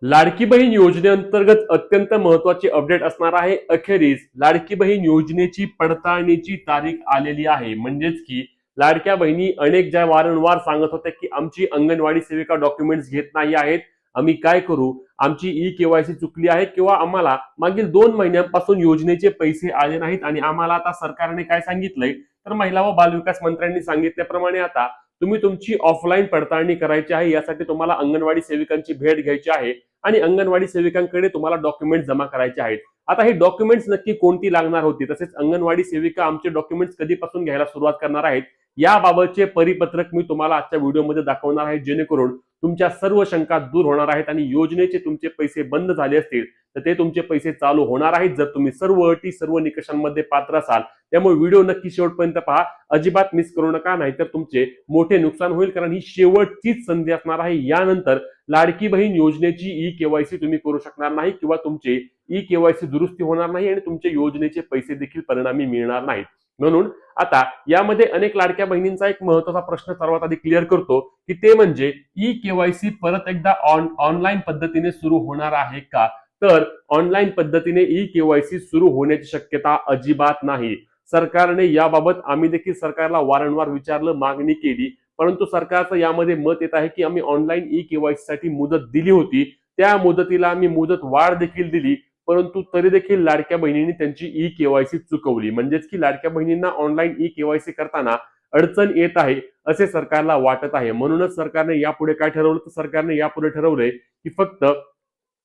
लाडकी बहीण योजनेअंतर्गत अत्यंत महत्वाची अपडेट असणार आहे. अखेरीस लाडकी बहीण योजनेची पडताळणीची तारीख आलेली आहे. म्हणजेच की लाडक्या बहिणी अनेक ज्या वारंवार सांगत होत्या की आमची अंगणवाडी सेविका डॉक्युमेंट्स घेत नाही आहेत, आम्ही काय करू, आमची ई केवायसी चुकली आहे किंवा आम्हाला मागील 2 महिन्यांपासून योजनेचे पैसे आले नाहीत आणि आम्हाला आता सरकारने काय सांगितलंय, तर महिला व बालविकास मंत्र्यांनी सांगितल्याप्रमाणे आता तुम्ही तुमची ऑफलाईन पडताळणी करायची आहे. यासाठी तुम्हाला अंगणवाडी सेविकांची भेट घ्यायची आहे आणि अंगणवाडी सेविकांकडे तुम्हाला डॉक्युमेंट जमा करायचे आहेत. आता हे डॉक्युमेंट्स नक्की कोणती लागणार होती, तसेच अंगणवाडी सेविका आमचे डॉक्युमेंट्स कधीपासून घ्यायला सुरुवात करणार आहेत, याबाबतचे परिपत्रक मी तुम्हाला आजच्या व्हिडिओमध्ये दाखवणार आहे, जेणेकरून तुमच्या सर्व शंका दूर होणार आहेत आणि योजनेचे तुमचे पैसे बंद झाले असतील तर ते तुमचे पैसे चालू होणार आहेत, जर तुम्ही सर्व अटी सर्व निकषांमध्ये पात्र असाल. त्यामुळे व्हिडिओ नक्की शेवटपर्यंत पहा, अजिबात मिस करू नका, नाहीतर तुमचे मोठे नुकसान होईल. कारण ही शेवटचीच संधी असणार आहे. यानंतर लाडकी बहीण योजनेची ई केवायसी तुम्ही करू शकणार नाही किंवा तुमचे ई केवायसी दुरुस्ती होणार नाही आणि तुमचे योजनेचे पैसे देखील परिणामी मिळणार नाहीत. म्हणून आता यामध्ये अनेक लाडक्या बहिणींचा एक महत्वाचा प्रश्न सर्वात आधी क्लिअर करतो, की ते म्हणजे ई केवायसी परत एकदा ऑनलाईन पद्धतीने सुरू होणार आहे का? तर ऑनलाईन पद्धतीने ई केवायसी सुरू होण्याची शक्यता अजिबात नाही. सरकारने याबाबत आम्ही देखील सरकारला वारंवार विचारलं, मागणी केली, परंतु सरकारचं यामध्ये मत येत आहे की आम्ही ऑनलाईन ई केवायसी साठी मुदत दिली होती, त्या मुदतीला आम्ही मुदत वाढ देखील दिली, परंतु तरी देखील लाडक्या बहिणींनी त्यांची ई केवायसी चुकवली. म्हणजेच की लाडक्या बहिणींना ऑनलाईन ई केवायसी करताना अडचण येत आहे असे सरकारला वाटत आहे. म्हणूनच सरकारने यापुढे काय ठरवलं, तर सरकारने यापुढे ठरवलंय की फक्त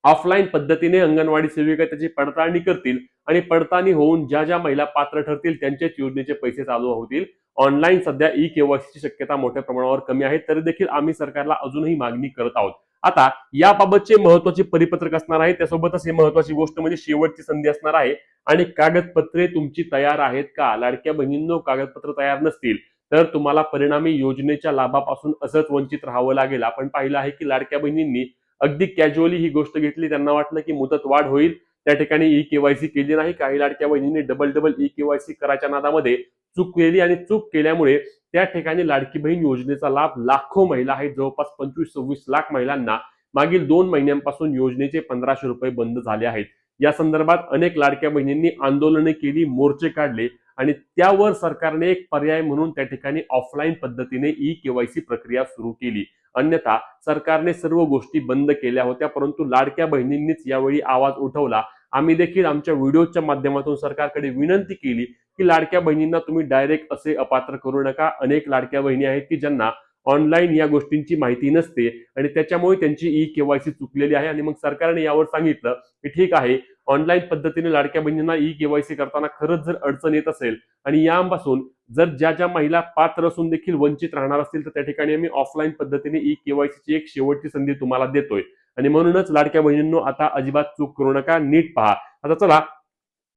ऑफलाईन पद्धतीने अंगणवाडी सेविका त्याची पडताळणी करतील आणि पडताळणी होऊन ज्या ज्या महिला पात्र ठरतील त्यांच्याच योजनेचे पैसे चालू होतील. ऑनलाईन सध्या ई केवायसीची शक्यता मोठ्या प्रमाणावर कमी आहे, तरी देखील आम्ही सरकारला अजूनही मागणी करत आहोत. आता याबाबतचे महत्वाचे परिपत्रक असणार आहे, त्यासोबतच ही महत्वाची गोष्ट म्हणजे शेवटची संधी असणार आहे आणि कागदपत्रे तुमची तयार आहेत का? लाडक्या बहिणींनो, कागदपत्र तयार नसतील तर तुम्हाला परिणामी योजनेच्या लाभापासून असंच वंचित राहावं लागेल. आपण पाहिलं आहे की लाडक्या बहिणींनी अगदी कॅज्युअली ही गोष्ट घेतली, त्यांना वाटलं की मुदत वाढ होईल, त्या ठिकाणी ई केवायसी केली नाही. काही लाडक्या बहिणींनी डबल ई केवायसी करायच्या नादामध्ये चूक केली आणि चूक केल्यामुळे त्या ठिकाणी लाडकी बहीण योजनेचा लाभ लाखो महिला आहेत, जवळपास 25-26 लाख महिलांना मागील 2 महिन्यांपासून योजनेचे 1500 रुपये बंद झाले आहेत. या संदर्भात अनेक लाडक्या बहिणींनी आंदोलने केली, मोर्चे काढले आणि त्यावर सरकारने एक पर्याय म्हणून त्या ठिकाणी ऑफलाईन पद्धतीने ई केवायसी प्रक्रिया सुरू केली. अन्यथा सरकारने सर्व गोष्टी बंद केल्या होत्या, परंतु लाडक्या बहिणींनीच यावेळी आवाज उठवला. आम्ही देखील आमच्या व्हिडिओच्या माध्यमातून सरकारकडे विनंती केली की लाडक्या बहिणींना तुम्ही डायरेक्ट असे अपात्र करू नका. अनेक लाडक्या बहिणी आहेत की ज्यांना ऑनलाईन या गोष्टींची माहिती नसते आणि त्याच्यामुळे त्यांची ई केवायसी चुकलेली आहे आणि मग सरकारने यावर सांगितलं की ठीक आहे, ऑनलाईन पद्धतीने लाडक्या बहिणींना ई केवायसी करताना खरंच जर अडचण येत असेल आणि यापासून जर ज्या ज्या महिला पात्र असून देखील वंचित राहणार असतील तर त्या ठिकाणी आम्ही ऑफलाईन पद्धतीने ई केवायसीची एक शेवटची संधी तुम्हाला देतोय आणि म्हणूनच लाडक्या बहिणींनो, आता अजिबात चूक करू नका, नीट पहा. आता चला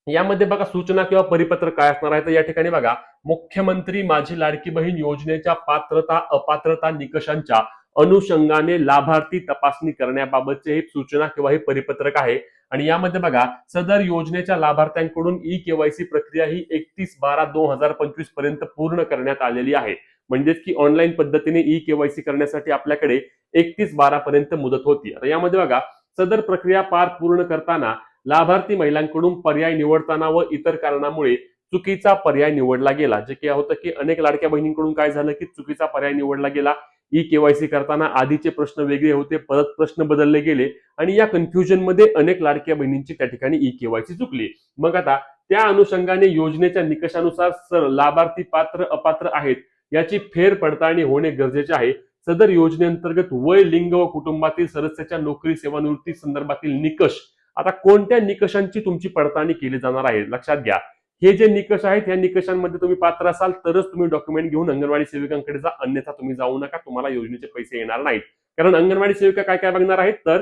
यामध्ये बघा सूचना किंवा परिपत्र काय असणार आहे, तर या ठिकाणी बघा, मुख्यमंत्री माझी लाडकी बहीण योजनेच्या पात्रता अपात्रता निकषांच्या अनुषंगाने लाभार्थी तपासणी करण्याबाबतचे हे सूचना किंवा हे परिपत्रक आहे. आणि यामध्ये बघा, सदर योजनेच्या लाभार्थ्यांकडून ई केवायसी प्रक्रिया ही 31/12/2025 पर्यंत पूर्ण करण्यात आलेली आहे. म्हणजेच की ऑनलाईन पद्धतीने ई केवायसी करण्यासाठी आपल्याकडे 31/12 पर्यंत मुदत होती. आता यामध्ये बघा, सदर प्रक्रिया पूर्ण करताना लाभार्थी महिलांकडून पर्याय निवडताना व इतर कारणामुळे चुकीचा पर्याय निवडला गेला. जे काय होतं की अनेक लाडक्या बहिणींकडून काय झालं की चुकीचा पर्याय निवडला गेला. ई केवायसी करताना आधीचे प्रश्न वेगळे होते, परत प्रश्न बदलले गेले आणि या कन्फ्युजन मध्ये अनेक लाडक्या बहिणींची त्या ठिकाणी ई केवायसी चुकली. मग आता त्या अनुषंगाने योजनेच्या निकषानुसार लाभार्थी पात्र अपात्र आहेत याची फेर पडताळणी होणे गरजेचे आहे. सदर योजनेअंतर्गत वय, लिंग व कुटुंबातील सदस्याच्या नोकरी सेवानिवृत्ती संदर्भातील निकष, आता कोणत्या निकषांची तुमची पडताळणी केली जाणार आहे लक्षात घ्या. हे जे निकष आहेत या निकषांमध्ये तुम्ही पात्र असाल तरच तुम्ही डॉक्युमेंट घेऊन अंगणवाडी सेविकांकडे जा, अन्यथा तुम्ही जाऊ नका, तुम्हाला योजनेचे पैसे येणार नाहीत. कारण अंगणवाडी सेविका काय काय बघणार आहेत, तर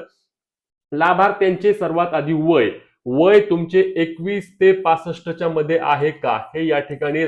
लाभार्थ्यांचे सर्वात आधी वय तुमचे 21 ते 65च्या मध्ये आहे का, हे या ठिकाणी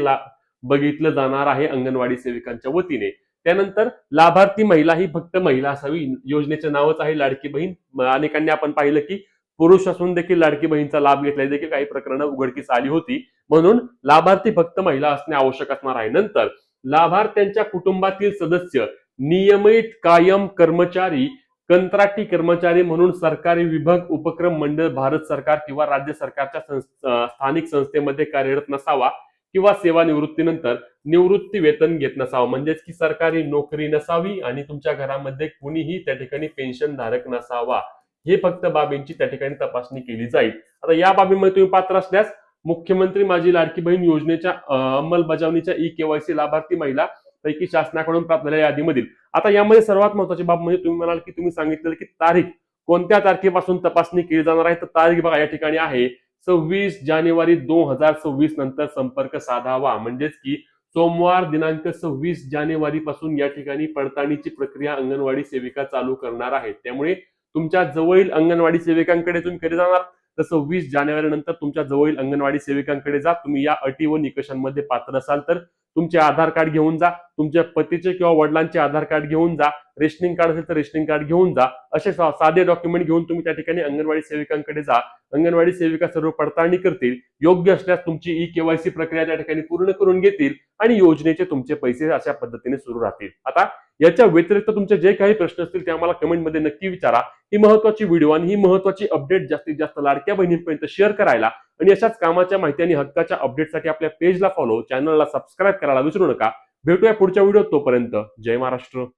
बघितलं जाणार आहे अंगणवाडी सेविकांच्या वतीने. त्यानंतर लाभार्थी महिला ही फक्त महिला असावी. योजनेचे नावच आहे लाडकी बहीण. अनेकांनी आपण पाहिलं की पुरुष असून देखील लाडकी बहीणचा लाभ घेतला देखील काही प्रकरणं उघडकीस आली होती. म्हणून लाभार्थी फक्त महिला असणे आवश्यक असणार आहे. नंतर लाभार्थ्यांच्या कुटुंबातील सदस्य नियमित कायम कर्मचारी कंत्राटी कर्मचारी म्हणून सरकारी विभाग, उपक्रम, मंडळ, भारत सरकार किंवा राज्य सरकारच्या स्थानिक संस्थेमध्ये कार्यरत नसावा किंवा सेवानिवृत्तीनंतर निवृत्ती वेतन घेत नसावं. म्हणजेच की सरकारी नोकरी नसावी आणि तुमच्या घरामध्ये कुणीही त्या ठिकाणी पेन्शन धारक नसावा. हे फक्त बाबींची त्या ठिकाणी तपासणी केली जाईल. आता या बाबीमध्ये तुम्ही पात्र असल्यास मुख्यमंत्री माझी लाडकी बहीण योजनेच्या अंमलबजावणीच्या ई-केवायसी लाभार्थी महिला पैकी शासनाकडून प्राप्त झालेल्या यादीमधील. आता यामध्ये सर्वात महत्वाची बाब म्हणजे तुम्ही म्हणाल की तुम्ही सांगितलेलं की तारीख कोणत्या तारखेपासून तपासणी केली जाणार आहे. तर तारीख बघा या ठिकाणी आहे 26 जानेवारी 2026 नंतर संपर्क साधावा. म्हणजेच की सोमवार दिनांक 26 जानेवारी पासून या ठिकाणी पडताळणीची प्रक्रिया अंगणवाडी सेविका चालू करणार आहेत. त्यामुळे तुमच्या जवळील अंगणवाडी सेविकांकडे तुम्ही कधी जाणार तर 26 जानेवारी नंतर तुमच्या जवळील अंगणवाडी सेविकांकडे जा. तुम्ही या अटी व निकषांमध्ये पात्र असाल तर तुमचे आधार कार्ड घेऊन जा, तुमच्या पतीचे किंवा वडिलांचे आधार कार्ड घेऊन जा, रेशनिंग कार्ड असेल तर रेशनिंग कार्ड घेऊन जा. असे साधे डॉक्युमेंट घेऊन तुम्ही त्या ठिकाणी अंगणवाडी सेविकांकडे जा. अंगणवाडी सेविका सर्व पडताळणी करतील. योग्य असल्यास तुमची ई-केवायसी प्रक्रिया त्या ठिकाणी पूर्ण करून घेतील आणि योजनेचे तुमचे पैसे अशा पद्धतीने सुरू राहतील. आता याच्या व्यतिरिक्त तुमचे जे काही प्रश्न असतील ते आम्हाला कमेंटमध्ये नक्की विचारा. ही महत्वाची व्हिडिओ आणि ही महत्वाची अपडेट जास्तीत जास्त लाडक्या बहिणींपर्यंत शेअर करायला आणि अशाच कामाच्या माहिती आणि हक्काच्या अपडेटसाठी आपल्या पेजला फॉलो, चॅनलला सबस्क्राईब करायला विसरू नका. भेटूया पुढच्या व्हिडिओत. तोपर्यंत जय महाराष्ट्र.